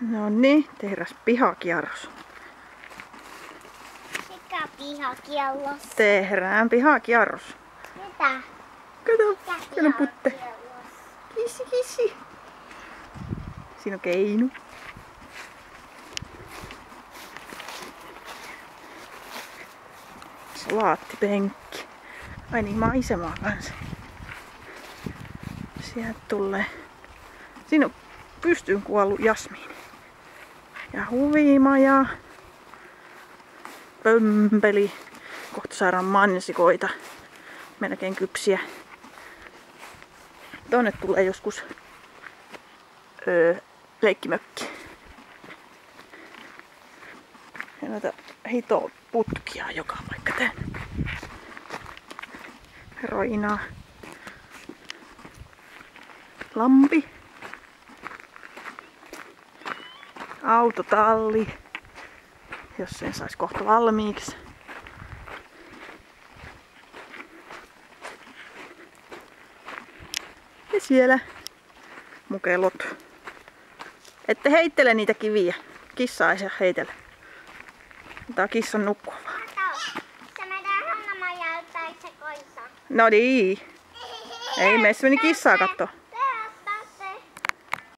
No niin, tehdään pihakierros. Mikä pihakierros? Tehdään pihakierros. Mitä? Kato, siinä on putte. Kissi, kissi. Siinä on Keinu. Salaattipenkki. Ai niin, maisemaa kanssa. Sieltä tulee. Siinä on pystyyn kuollut jasmiini. Ja huvimaja. Pömpeli. Kohta saadaan mansikoita. Melkein kypsiä. Tonne tulee joskus leikkimökki. Ja noita hitoputkia joka paikka tän. Roinaa. Lampi. Autotalli. Jos sen sais kohta valmiiksi. Ja siellä mukelot. Ette heittele niitä kiviä. Kissa ei saa heitellä. Tää kissan nukkua vaan. Se menee Hanna-Maija tai se koissa. No niin. Ei mene, se meni kissaa kattoo.